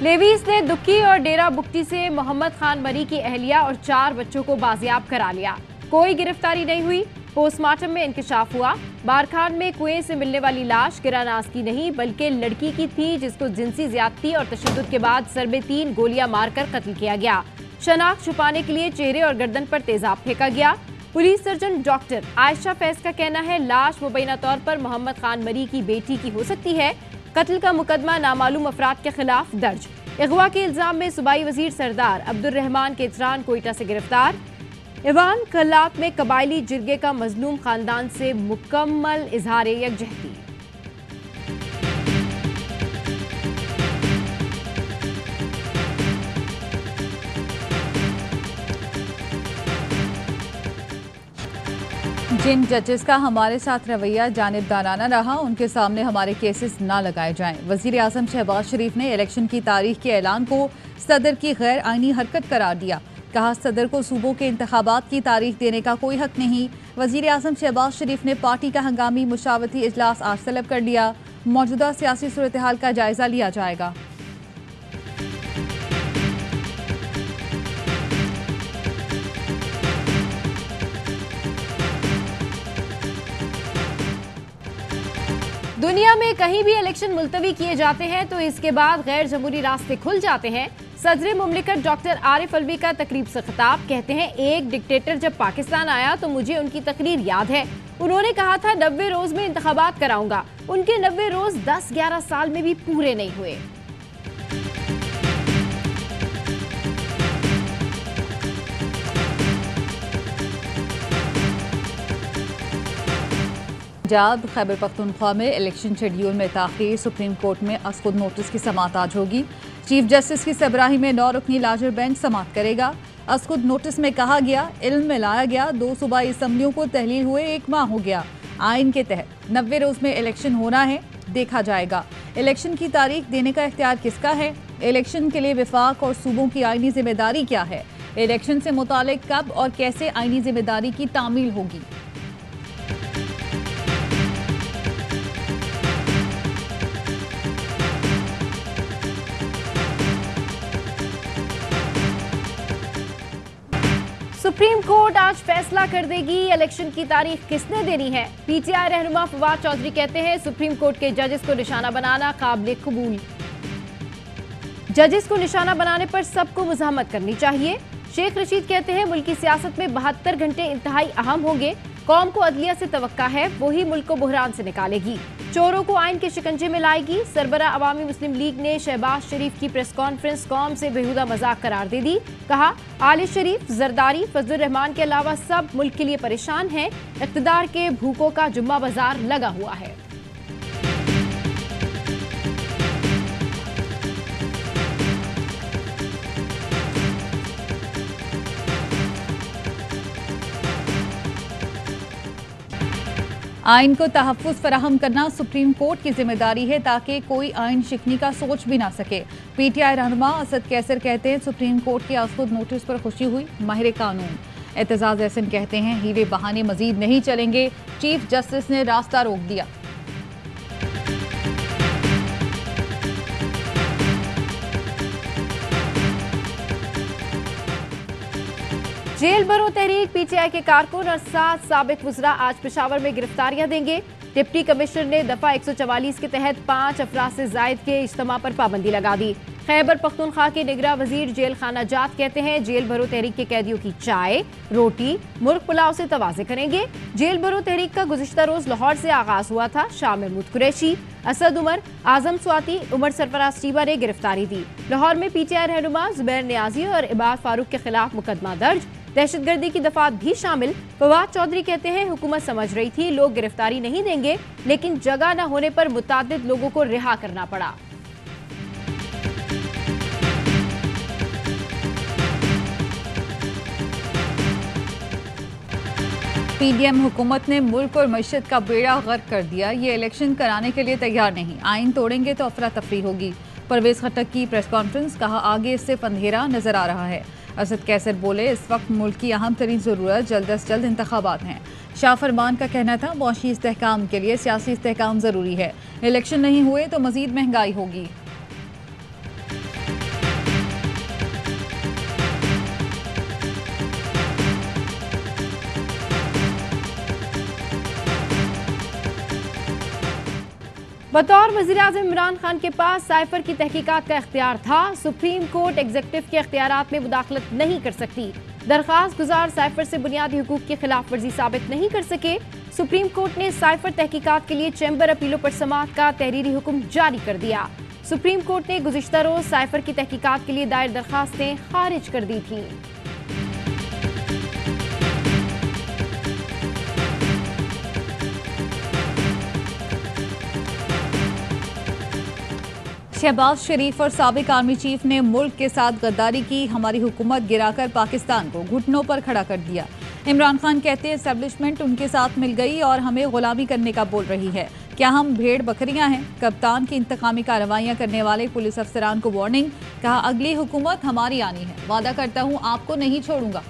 Levies ने दुक्की और डेरा बुक्टी से मोहम्मद खान मरी की अहलिया और 4 बच्चों को बाजियाब करा लिया। कोई गिरफ्तारी नहीं हुई। पोस्टमार्टम में इंकशाफ हुआ। बारखान में कुएं से मिलने वाली लाश किरानास की नहीं बल्कि लड़की की थी, जिसको जिनसी ज्यादती और तशद्दुद के बाद सर में 3 गोलियां मारकर कत्ल किया गया। शनाख्त छुपाने के लिए चेहरे और गर्दन पर तेजाब फेंका गया। Police surgeon doctor Ayesha Faiz का कहना है लाश मुबैना तौर पर मोहम्मद खान मरी की बेटी की हो सकती है। कत्ल का मुकदमा नामालूम अफराद के खिलाफ दर्ज। अगवा के इल्जाम में सूबाई वजीर सरदार अब्दुल रहमान केतरान कोयटा से गिरफ्तार। ईवान कल्लात में कबायली जिरगे का मजलूम खानदान से मुकम्मल इजहार यकजहती। जिन जजेस का हमारे साथ रवैया जानिबदाराना रहा उनके सामने हमारे केसेस ना लगाए जाएं। वजीर आजम शहबाज शरीफ ने इलेक्शन की तारीख के ऐलान को सदर की गैर आईनी हरकत करार दिया। कहा सदर को सूबों के इंतखाबात की तारीख देने का कोई हक नहीं। वजीर आजम शहबाज शरीफ ने पार्टी का हंगामी मुशावरती इजलास आज तलब कर लिया। मौजूदा सियासी सूरत हाल का जायजा लिया जाएगा। दुनिया में कहीं भी इलेक्शन मुलतवी किए जाते हैं तो इसके बाद गैर जमहूरी रास्ते खुल जाते हैं। सदर मुमलिकत डॉक्टर आरिफ अलवी का तकरीब से खिताब। कहते हैं एक डिक्टेटर जब पाकिस्तान आया तो मुझे उनकी तकरीर याद है। उन्होंने कहा था 90 रोज में इंतखाबात कराऊंगा। उनके 90 रोज 10-11 साल में भी पूरे नहीं हुए। पंजाब खैबर पख्तूनख्वा में इलेक्शन शेड्यूल में ताख़ीर। सुप्रीम कोर्ट में खुद नोटिस की समाअत आज होगी। चीफ जस्टिस की सरबराही में 9 रुकनी लार्जर बेंच समाअत करेगा। खुद नोटिस में कहा गया इल्म में लाया गया 2 सूबाई असम्बलियों को तहलील हुए 1 माह हो गया। आइन के तहत 90 रोज में इलेक्शन होना है, देखा जाएगा। इलेक्शन की तारीख देने का इख्तियार किसका है? इलेक्शन के लिए विफाक और सूबों की आइनी जिम्मेदारी क्या है? इलेक्शन से मुतालिक कब और कैसे आइनी जिम्मेदारी की तामील होगी? सुप्रीम कोर्ट आज फैसला कर देगी इलेक्शन की तारीख किसने देनी है। पीटीआई रहनुमा फवाद चौधरी कहते हैं सुप्रीम कोर्ट के जजेस को निशाना बनाना काबिल कबूल। जजेस को निशाना बनाने पर सबको मुज़ाहमत करनी चाहिए। शेख रशीद कहते हैं मुल्क की सियासत में 72 घंटे इंतहाई अहम होंगे। कौम को अदलिया से तवक्का है, वही मुल्क को बुहरान से निकालेगी, चोरों को आइन के शिकंजे में लाएगी। सरबरा अवामी मुस्लिम लीग ने शहबाज शरीफ की प्रेस कॉन्फ्रेंस कौम से बेहुदा मजाक करार दे दी। कहा आले शरीफ, जरदारी, फजलुर रहमान के अलावा सब मुल्क के लिए परेशान हैं। इक़्तिदार के भूखों का जुम्मा बाजार लगा हुआ है। आइन को तहफ़्फ़ुज़ फराहम करना सुप्रीम कोर्ट की जिम्मेदारी है ताकि कोई आइन शिकनी का सोच भी ना सके। पीटीआई रहनुमा असद कैसर कहते हैं सुप्रीम कोर्ट के खुद नोटिस पर खुशी हुई। माहिर कानून एतजाज़ एहसन कहते हैं हीरे बहाने मजीद नहीं चलेंगे। चीफ जस्टिस ने रास्ता रोक दिया। जेल भरो तहरीक पीटीआई के कारकुन और 7 साबिक वज़रा आज पेशावर में गिरफ्तारियां देंगे। डिप्टी कमिश्नर ने दफा 144 के तहत 5 अफराद से जायद के इज्तिमा पर पाबंदी लगा दी। खैबर पख्तूनख्वा के निगरां वजीर जेल खाना जात कहते हैं जेल भरो तहरीक के कैदियों की चाय, रोटी, मुर्ग पुलाव से तवाज़े करेंगे। जेल भरो तहरीक का गुज़िश्ता रोज लाहौर से आगाज हुआ था। शाह महमूद कुरैशी, असद उमर, आजम स्वाति, उमर सरफराज टीबा ने गिरफ्तारी दी। लाहौर में पीटीआई रहनुमा जुबैर नियाजी और इबाद फारूक के खिलाफ मुकदमा दर्ज। दहशतगर्दी की दफात भी शामिल। फवाद चौधरी कहते हैं हुकूमत समझ रही थी लोग गिरफ्तारी नहीं देंगे, लेकिन जगह न होने पर मुतादिद लोगों को रिहा करना पड़ा। पीडीएम हुकूमत ने मुल्क और मईशत का बेड़ा गर्क कर दिया। ये इलेक्शन कराने के लिए तैयार नहीं। आइन तोड़ेंगे तो अफरा तफरी होगी। परवेज खट्टक की प्रेस कॉन्फ्रेंस। कहा आगे इससे अंधेरा नजर आ रहा है। असद कैसर बोले इस वक्त मुल्क की अहम तरीन ज़रूरत जल्द अज जल्द इंतखाबात हैं। शाह फरमान का कहना था मौशी इस्तेहकाम के लिए सियासी इस्तेहकाम ज़रूरी है। इलेक्शन नहीं हुए तो मजीद महंगाई होगी। बतौर वज़ीर-ए-आज़म इमरान खान के पास साइफर की तहकीकात का इख्तियार था। सुप्रीम कोर्ट एग्जीक्यूटिव के इख्तियारात में मुदाखलत नहीं कर सकती। दरख्वास्त गुजार साइफर से बुनियादी हुकूक की खिलाफ वर्जी साबित नहीं कर सके। सुप्रीम कोर्ट ने साइफर तहकीकात के लिए चैम्बर अपीलों पर समाअत का तहरीरी हुक्म जारी कर दिया। सुप्रीम कोर्ट ने गुज़िश्ता रोज साइफर की तहकीकात के लिए दायर दरख्वास्तें खारिज कर दी थी। शहबाज शरीफ और साबिक आर्मी चीफ ने मुल्क के साथ गद्दारी की, हमारी हुकूमत गिराकर पाकिस्तान को घुटनों पर खड़ा कर दिया। इमरान खान कहते हैं एस्टेब्लिशमेंट उनके साथ मिल गई और हमें गुलामी करने का बोल रही है। क्या हम भेड़ बकरियां हैं? कप्तान की इंतकामी कार्रवाइयां करने वाले पुलिस अफसरान को वार्निंग। कहा अगली हुकूमत हमारी आनी है, वादा करता हूं आपको नहीं छोड़ूंगा।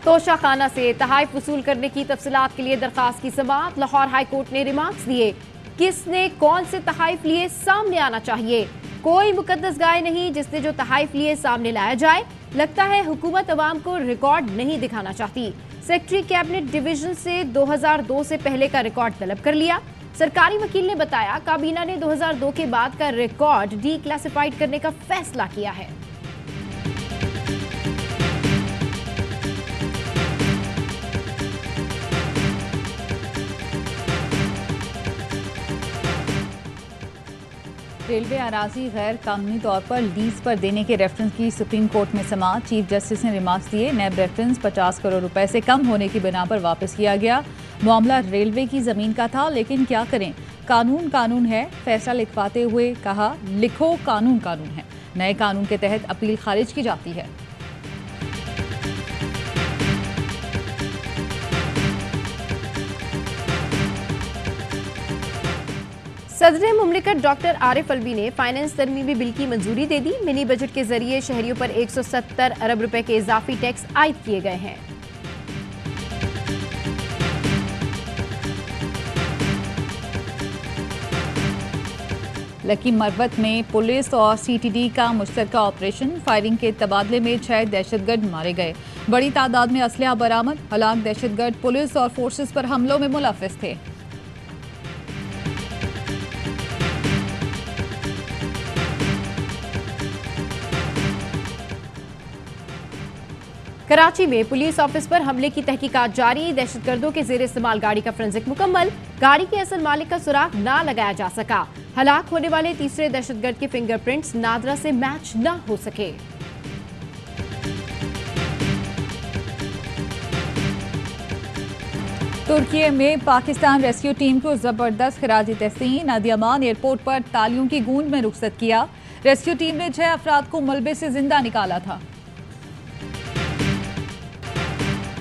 तोशा खाना से तहाइफ वसूल करने की तफसीलात के लिए दरखास्त की समाअत। लाहौर हाई कोर्ट ने रिमार्क्स दिए, किसने कौन से तहाइफ लिए सामने आना चाहिए। कोई मुकद्दस गाय नहीं जिसने जो तहाइफ लिए सामने लाया जाए। लगता है हुकूमत अवाम को रिकॉर्ड नहीं दिखाना चाहती। सेक्रेटरी कैबिनेट डिवीजन से 2002 से पहले का रिकॉर्ड तलब कर लिया। सरकारी वकील ने बताया काबीना ने 2002 के बाद का रिकॉर्ड डी क्लासिफाइड करने का फैसला किया है। रेलवे अराजी गैर कानूनी तौर पर लीज पर देने के रेफरेंस की सुप्रीम कोर्ट में समाअत। चीफ जस्टिस ने रिमार्क्स दिए, नैब रेफरेंस 50 करोड़ रुपए से कम होने की बिना पर वापस किया गया। मामला रेलवे की जमीन का था, लेकिन क्या करें, कानून कानून है। फैसला लिखवाते हुए कहा लिखो कानून कानून है। नए कानून के तहत अपील खारिज की जाती है। सदर मुमलिकत डॉक्टर आरिफ अलवी ने फाइनेंस तरमीमी बिल की मंजूरी दे दी। मिनी बजट के जरिए शहरियों पर 170 अरब रुपए के इजाफी टैक्स आयद किए गए हैं। लकी मरवत में पुलिस और सीटीडी का मुश्तरका ऑपरेशन। फायरिंग के तबादले में 6 दहशतगर्द मारे गए। बड़ी तादाद में असलहा बरामद। हलाक दहशतगर्द पुलिस और फोर्सेस पर हमलों में मुलव्विस थे। कराची में पुलिस ऑफिस पर हमले की तहकीकात जारी। दहशतगर्दों के जेर इस्तेमाल गाड़ी का फोरेंसिक मुकम्मल। गाड़ी के असल मालिक का सुराग ना लगाया जा सका। हलाक होने वाले तीसरे दहशतगर्द के फिंगरप्रिंट्स नादरा से मैच न हो सके। तुर्की में पाकिस्तान रेस्क्यू टीम को जबरदस्त खिराजी तहसीन। अदियामान एयरपोर्ट पर तालियों की गूंज में रुखसत किया। रेस्क्यू टीम ने 6 अफराद को मलबे से जिंदा निकाला था।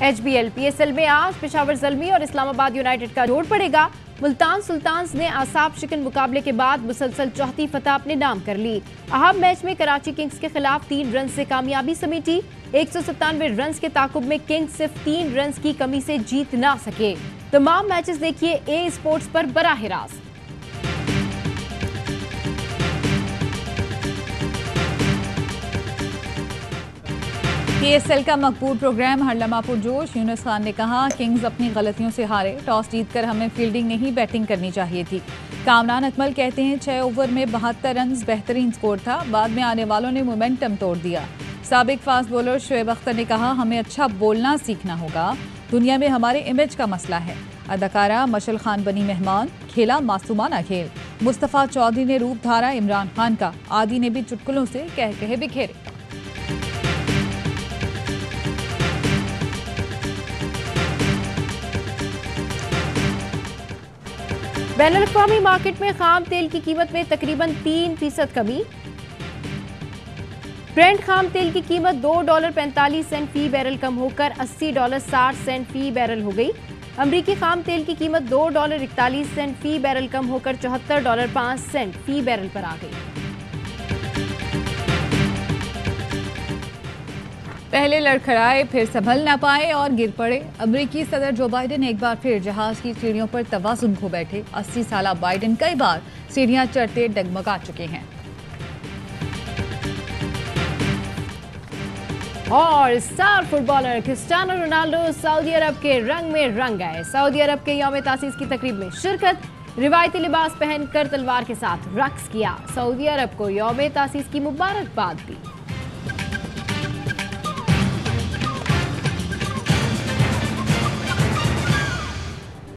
HBL PSL में आज पेशावर ज़ल्मी और इस्लामाबाद यूनाइटेड का जोड़ पड़ेगा। मुल्तान सुल्तान्स ने आसाब शिकन मुकाबले के बाद मुसलसल चौथी फतह अपने नाम कर ली। अहम मैच में कराची किंग्स के खिलाफ 3 रन से कामयाबी समेटी। 197 रन के ताकुब में किंग्स सिर्फ 3 रन की कमी से जीत ना सके। तमाम मैचेस देखिए ए स्पोर्ट्स पर बराह रास्त। PSL का मकबूल प्रोग्राम हर लम्हा पुरजोश। यूनुस खान ने कहा किंग्स अपनी गलतियों से हारे। टॉस जीतकर हमें फील्डिंग नहीं बैटिंग करनी चाहिए थी। कामरान अकमल कहते हैं 6 ओवर में 72 रन बेहतरीन स्कोर था। बाद में आने वालों ने मोमेंटम तोड़ दिया। साबिक फास्ट बॉलर शोएब अख्तर ने कहा हमें अच्छा बोलना सीखना होगा। दुनिया में हमारे इमेज का मसला है। अदाकारा मशल खान बनी मेहमान। खेला मासूमाना खेल। मुस्तफ़ा चौधरी ने रूप धारा इमरान खान का। आदि ने भी चुटकुलों से कह कहे बिखेरे। बैनुल-अक़वामी मार्केट में खाम तेल की कीमत में तकरीबन 3% कमी। ब्रेंट खाम तेल की कीमत $2.45 फी बैरल कम होकर $80.60 फी बैरल हो गई। अमरीकी खाम तेल की कीमत $2.41 फी बैरल कम होकर $74.05 फी बैरल पर आ गई। पहले लड़खड़ाए फिर संभल ना पाए और गिर पड़े। अमेरिकी सदर जो बाइडेन एक बार फिर जहाज की सीढ़ियों पर तवाज़ुन खो बैठे। 80 साला बाइडेन कई बार सीढ़ियां चढ़ते डगमगा चुके हैं। और स्टार फुटबॉलर क्रिस्टियानो रोनाल्डो सऊदी अरब के रंग में रंग गए। सऊदी अरब के यौम तासीस की तकरीब में शिरकत, रिवायती लिबास पहनकर तलवार के साथ रक्स किया। सऊदी अरब को यौम तासीस की मुबारकबाद दी।